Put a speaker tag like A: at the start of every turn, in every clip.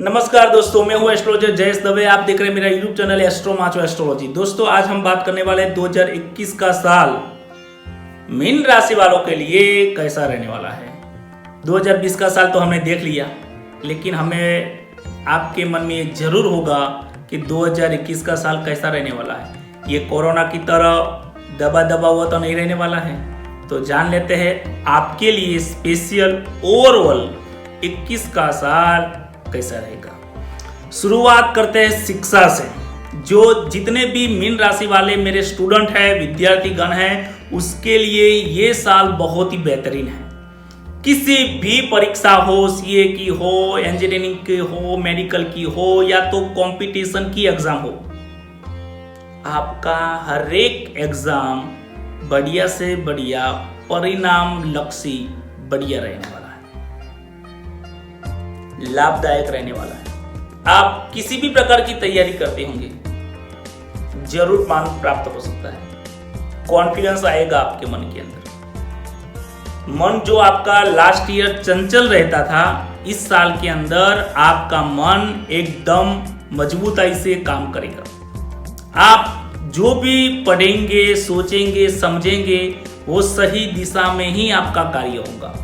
A: नमस्कार दोस्तों, मैं हूं एस्ट्रोलॉजर जयेश दवे। आप देख रहे हैं मेरा YouTube channel astro macho astrology. दोस्तों, आज हम बात करने वाले हैं 2021 का साल मीन राशि वालों के लिए कैसा रहने वाला है। 2020 का साल तो हमने देख लिया, लेकिन हमें आपके मन में ये जरूर होगा कि 2021 का साल कैसा रहने वाला है। ये कोरोना की तरह दबा हुआ तो नहीं रहने वाला है। तो जान लेते हैं आपके लिए स्पेशल ओवरऑल 21 का साल कैसा रहेगा। शुरुआत करते हैं शिक्षा से। जो जितने भी मीन राशि वाले मेरे स्टूडेंट हैं, विद्यार्थी गण हैं, उसके लिए ये साल बहुत ही बेहतरीन है। किसी भी परीक्षा हो, सीए की हो, इंजीनियरिंग की हो, मेडिकल की हो, या तो कंपटीशन की एग्जाम हो, आपका हर एक एग्जाम बढ़िया से बढ़िया परिणाम लक्ष्य बढ़िया रहने वाला है, लाभदायक रहने वाला है। आप किसी भी प्रकार की तैयारी करते होंगे, जरूर मान प्राप्त हो सकता है। कॉन्फिडेंस आएगा आपके मन के अंदर। मन जो आपका लास्ट ईयर चंचल रहता था, इस साल के अंदर आपका मन एकदम मजबूताई से काम करेगा। आप जो भी पढ़ेंगे, सोचेंगे, समझेंगे, वो सही दिशा में ही आपका कार्य होगा।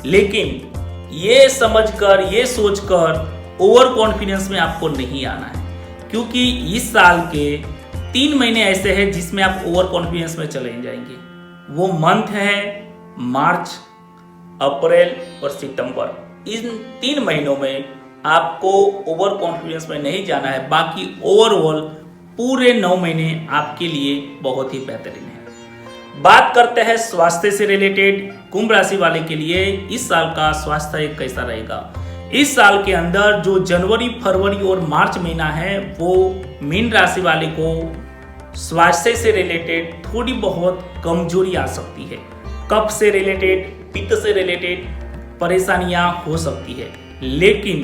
A: लेकिन ये समझकर, ये सोचकर ओवर कॉन्फिडेंस में आपको नहीं आना है, क्योंकि इस साल के 3 महीने ऐसे हैं जिसमें आप ओवर कॉन्फिडेंस में चले जाएंगे। वो मंथ है मार्च, अप्रैल और सितंबर। इन 3 महीनों में आपको ओवर कॉन्फिडेंस में नहीं जाना है। बाकी ओवरऑल पूरे 9 महीने आपके लिए बहुत ही बेहतरीन है। बात करते हैं स्वास्थ्य से रिलेटेड। कुंभ राशि वाले के लिए इस साल का स्वास्थ्य कैसा रहेगा। इस साल के अंदर जो जनवरी, फरवरी और मार्च महीना है, वो मीन राशि वाले को स्वास्थ्य से रिलेटेड थोड़ी बहुत कमजोरी आ सकती है। कफ से रिलेटेड, पित्त से रिलेटेड परेशानियां हो सकती है। लेकिन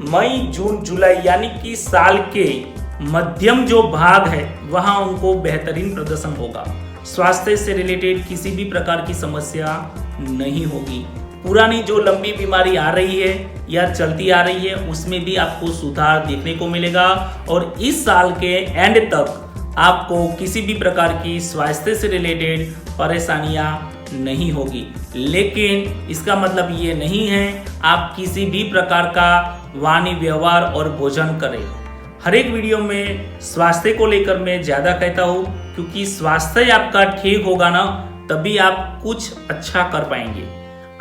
A: मई, जून, जुलाई यानी कि साल के मध्यम जो भाग है, वहां उनको बेहतरीन प्रदर्शन होगा। स्वास्थ्य से रिलेटेड किसी भी प्रकार की समस्या नहीं होगी। पुरानी जो लंबी बीमारी आ रही है या चलती आ रही है, उसमें भी आपको सुधार देखने को मिलेगा। और इस साल के एंड तक आपको किसी भी प्रकार की स्वास्थ्य से रिलेटेड परेशानियां नहीं होगी। लेकिन इसका मतलब ये नहीं है आप किसी भी प्रकार का वाणी व्यवहार और भोजन करें। हर एक वीडियो में स्वास्थ्य को लेकर मैं ज़्यादा कहता हूँ, क्योंकि स्वास्थ्य आपका ठीक होगा ना, तभी आप कुछ अच्छा कर पाएंगे।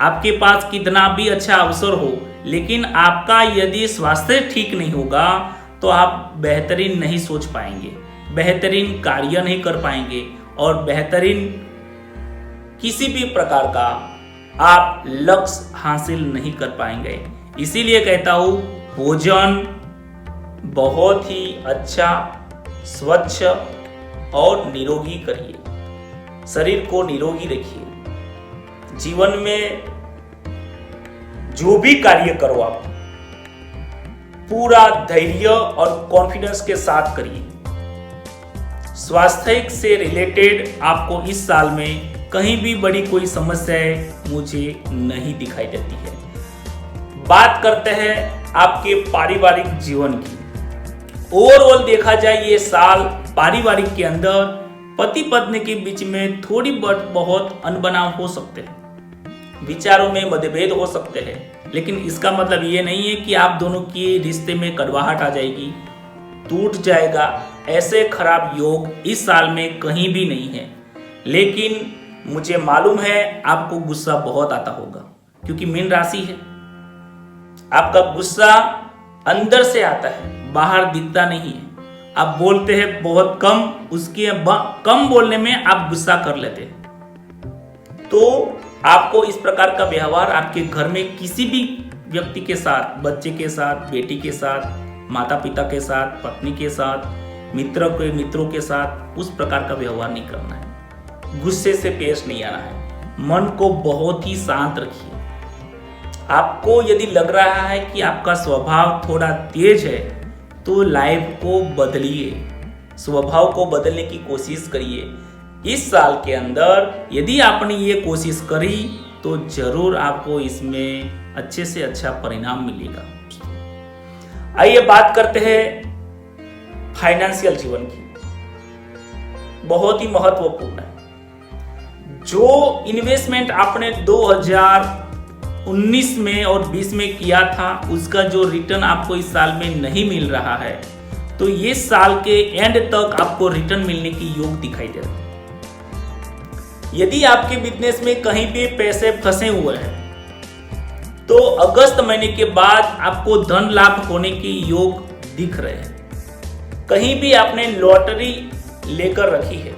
A: आपके पास कितना भी अच्छा अवसर हो, लेकिन आपका यदि स्वास्थ्य ठीक नहीं होगा तो आप बेहतरीन नहीं सोच पाएंगे, बेहतरीन कार्य नहीं कर पाएंगे और बेहतरीन किसी भी प्रकार का आप लक्ष्य हासिल नहीं कर पाएंगे। इसीलिए कहता हूँ, भोजन बहुत ही अच्छा, स्वच्छ और निरोगी करिए। शरीर को निरोगी रखिए। जीवन में जो भी कार्य करो, आप पूरा धैर्य और कॉन्फिडेंस के साथ करिए। स्वास्थ्य से रिलेटेड आपको इस साल में कहीं भी बड़ी कोई समस्याएं मुझे नहीं दिखाई देती है। बात करते हैं आपके पारिवारिक जीवन की। ओवरऑल देखा जाए, ये साल पारिवारिक के अंदर पति पत्नी के बीच में थोड़ी बहुत अनबनाव हो सकते हैं, विचारों में मतभेद हो सकते हैं। लेकिन इसका मतलब ये नहीं है कि आप दोनों के रिश्ते में कड़वाहट आ जाएगी, टूट जाएगा। ऐसे खराब योग इस साल में कहीं भी नहीं है। लेकिन मुझे मालूम है आपको गुस्सा बहुत आता होगा, क्योंकि मीन राशि है। आपका गुस्सा अंदर से आता है, बाहर दिखता नहीं है। आप बोलते हैं बहुत कम, उसके कम बोलने में आप गुस्सा कर लेते हैं। तो आपको इस प्रकार का व्यवहार आपके घर में किसी भी व्यक्ति के साथ, बच्चे के साथ, बेटी के साथ, माता पिता के साथ, पत्नी के साथ, मित्रों के साथ उस प्रकार का व्यवहार नहीं करना है। गुस्से से पेश नहीं आना है। मन को बहुत ही शांत रखिए। आपको यदि लग रहा है कि आपका स्वभाव थोड़ा तेज है, तो लाइफ को बदलिए, स्वभाव को बदलने की कोशिश करिए। इस साल के अंदर यदि आपने ये कोशिश करी, तो जरूर आपको इसमें अच्छे से अच्छा परिणाम मिलेगा। आइए बात करते हैं फाइनेंशियल जीवन की। बहुत ही महत्वपूर्ण है। जो इन्वेस्टमेंट आपने 2019 में और 20 में किया था, उसका जो रिटर्न आपको इस साल में नहीं मिल रहा है, तो ये साल के एंड तक आपको रिटर्न मिलने की योग दिखाई दे रहा है। यदि आपके बिजनेस में कहीं भी पैसे फंसे हुए हैं, तो अगस्त महीने के बाद आपको धन लाभ होने की योग दिख रहे हैं। कहीं भी आपने लॉटरी लेकर रखी है,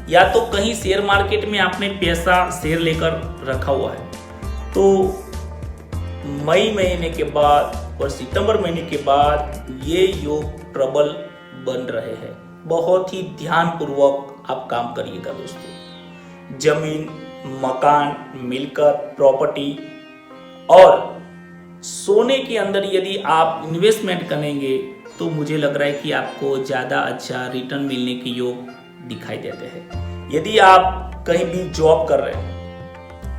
A: या तो कहीं शेयर मार्केट में आपने पैसा शेयर लेकर रखा हुआ है, तो मई महीने के बाद और सितंबर महीने के बाद ये योग प्रबल बन रहे हैं। बहुत ही ध्यानपूर्वक आप काम करिएगा दोस्तों। जमीन, मकान, मिलकत, प्रॉपर्टी और सोने के अंदर यदि आप इन्वेस्टमेंट करेंगे तो मुझे लग रहा है कि आपको ज़्यादा अच्छा रिटर्न मिलने के योग दिखाई देते हैं। यदि आप कहीं भी जॉब कर रहे हैं,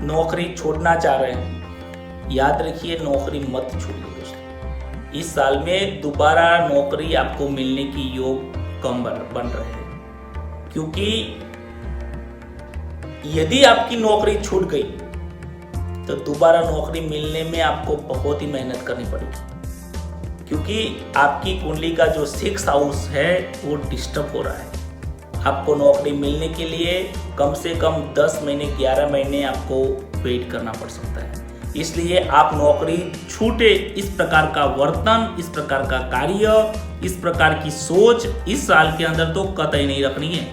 A: नौकरी छोड़ना चाह रहे हैं, याद रखिए नौकरी मत छोड़िए दोस्तों। इस साल में दोबारा नौकरी आपको मिलने की योग कम बन रहे हैं, क्योंकि यदि आपकी नौकरी छूट गई तो दोबारा नौकरी मिलने में आपको बहुत ही मेहनत करनी पड़ेगी, क्योंकि आपकी कुंडली का जो 6th हाउस है वो डिस्टर्ब हो रहा है। आपको नौकरी मिलने के लिए कम से कम 10 महीने 11 महीने आपको वेट करना पड़ सकता है। इसलिए आप नौकरी छूटे, इस प्रकार का वर्तन, इस प्रकार का कार्य, इस प्रकार की सोच इस साल के अंदर तो कतई नहीं रखनी है।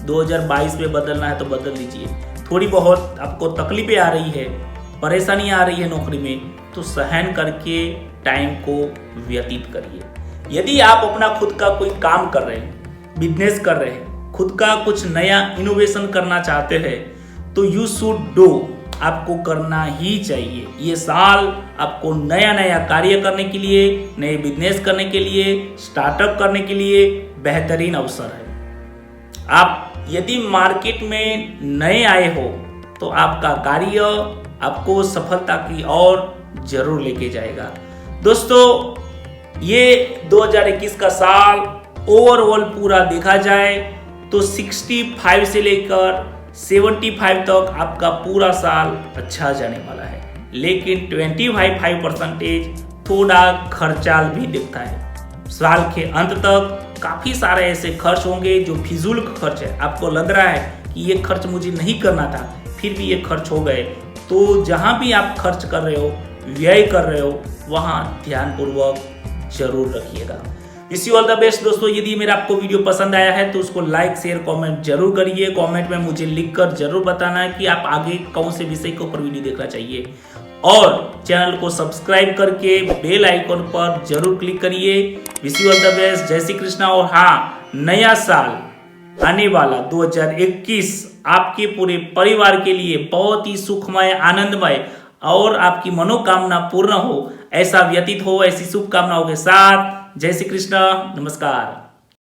A: 2022 में बदलना है तो बदल लीजिए। थोड़ी बहुत आपको तकलीफें आ रही है, परेशानी आ रही है नौकरी में, तो सहन करके टाइम को व्यतीत करिए। यदि आप अपना खुद का कोई काम कर रहे हैं, बिजनेस कर रहे हैं, खुद का कुछ नया इनोवेशन करना चाहते हैं, तो यू शुड डू, आपको करना ही चाहिए। ये साल आपको नया नया कार्य करने के लिए, नए बिजनेस करने के लिए, स्टार्टअप करने के लिए बेहतरीन अवसर है। आप यदि मार्केट में नए आए हो तो आपका कार्य आपको सफलता की ओर जरूर लेके जाएगा। दोस्तों, ये 2021 का साल ओवरऑल पूरा देखा जाए तो 65 से लेकर 75 तक आपका पूरा साल अच्छा जाने वाला है, लेकिन 25% थोड़ा खर्चाल भी दिखता है। साल के अंत तक काफी सारे ऐसे खर्च होंगे जो फिजूल खर्च है। आपको लग रहा है कि ये खर्च मुझे नहीं करना था, फिर भी ये खर्च हो गए। तो जहां भी आप खर्च कर रहे हो, व्यय कर रहे हो, वहां ध्यानपूर्वक जरूर रखिएगा। Wish you all the best दोस्तों। यदि मेरा आपको वीडियो पसंद आया है तो उसको लाइक, शेयर, कमेंट जरूर करिए। कमेंट में मुझे लिखकर जरूर बताना है कि आप आगे कौन से विषय के ऊपर वीडियो देखना चाहिए, और चैनल को सब्सक्राइब करके बेल आइकन पर जरूर क्लिक करिए। Wish you all the best. जय श्री कृष्णा। और हाँ, नया साल आने वाला 2021 आपके पूरे परिवार के लिए बहुत ही सुखमय, आनंदमय और आपकी मनोकामना पूर्ण हो, ऐसा व्यतीत हो, ऐसी शुभकामनाओं के साथ। जय श्री कृष्ण। नमस्कार।